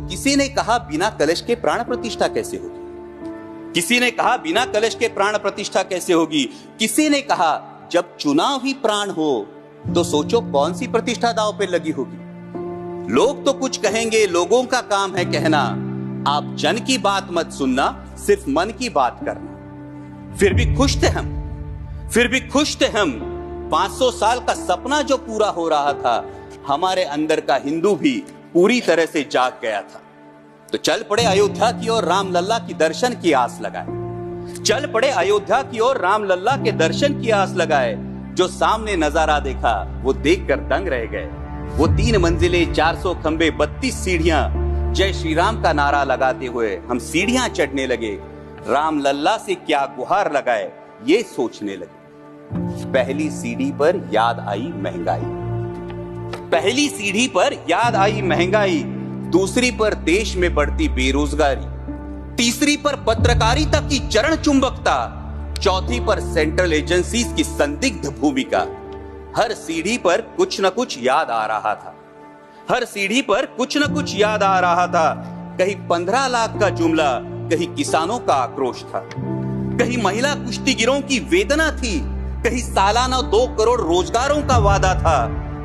किसी ने कहा बिना कलश के प्राण प्रतिष्ठा कैसे होगी, किसी ने कहा बिना कलश के प्राण प्रतिष्ठा कैसे होगी, किसी ने कहा जब चुनाव ही प्राण हो तो सोचो कौन सी प्रतिष्ठा दांव पे लगी होगी। लोग तो कुछ कहेंगे, लोगों का काम है कहना, आप जन की बात मत सुनना, सिर्फ मन की बात करना। फिर भी खुश थे हम, फिर भी खुश थे हम। 500 साल का सपना जो पूरा हो रहा था, हमारे अंदर का हिंदू भी पूरी तरह से जाग गया था। तो चल पड़े अयोध्या की ओर, राम लल्ला की दर्शन की आस लगाए। चल पड़े अयोध्या की ओर, राम लल्ला के दर्शन की आस लगाए। जो सामने नजारा देखा वो देखकर दंग रह गए। वो 3 मंजिलें, 400 खंबे, 32 सीढ़ियां, जय श्री राम का नारा लगाते हुए हम सीढ़ियां चढ़ने लगे। राम लल्ला से क्या गुहार लगाए ये सोचने लगे। पहली सीढ़ी पर याद आई महंगाई, पहली सीढ़ी पर याद आई महंगाई, दूसरी पर देश में बढ़ती बेरोजगारी, तीसरी पर पत्रकारिता की चरण चुंबकता, चौथी पर सेंट्रल एजेंसीज की संदिग्ध भूमिका। हर सीढ़ी पर कुछ न कुछ याद आ रहा था, हर सीढ़ी पर कुछ न कुछ याद आ रहा था। कहीं 15 लाख का जुमला, कहीं किसानों का आक्रोश था, कहीं महिला कुश्तीगिरों की वेदना थी, कहीं सालाना 2 करोड़ रोजगारों का वादा था,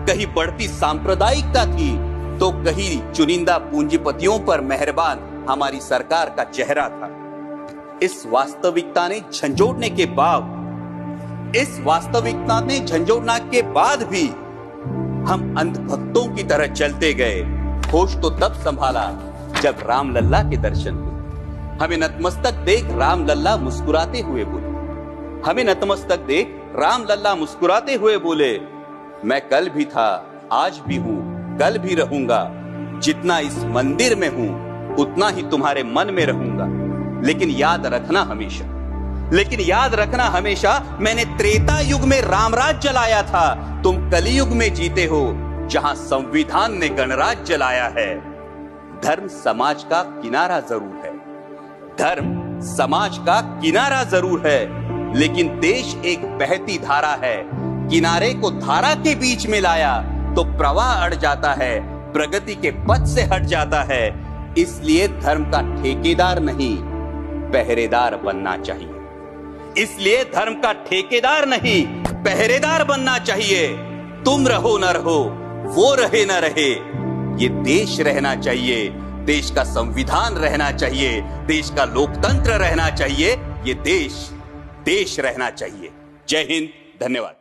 कहीं बढ़ती सांप्रदायिकता थी, तो कहीं चुनिंदा पूंजीपतियों पर मेहरबान हमारी सरकार का चेहरा था। इस वास्तविकता ने झंझोड़ने के बाद, इस वास्तविकता ने झंझोड़ने के बाद भी हम अंधभक्तों की तरह चलते गए। होश तो तब संभाला जब राम लल्ला के दर्शन हुए। हमें नतमस्तक देख राम लल्ला मुस्कुराते हुए बोले, हमें नतमस्तक देख राम लल्ला मुस्कुराते हुए बोले, मैं कल भी था, आज भी हूं, कल भी रहूंगा। जितना इस मंदिर में हूं उतना ही तुम्हारे मन में रहूंगा। लेकिन याद रखना हमेशा, लेकिन याद रखना हमेशा, मैंने त्रेता युग में रामराज जलाया था, तुम कलयुग में जीते हो जहां संविधान ने गणराज जलाया है। धर्म समाज का किनारा जरूर है, धर्म समाज का किनारा जरूर है, लेकिन देश एक बहती धारा है। किनारे को धारा के बीच में लाया तो प्रवाह अड़ जाता है, प्रगति के पथ से हट जाता है। इसलिए धर्म का ठेकेदार नहीं, पहरेदार बनना चाहिए। इसलिए धर्म का ठेकेदार नहीं, पहरेदार बनना चाहिए। तुम रहो न रहो, वो रहे न रहे, ये देश रहना चाहिए, देश का संविधान रहना चाहिए, देश का लोकतंत्र रहना चाहिए, ये देश रहना चाहिए। जय हिंद, धन्यवाद।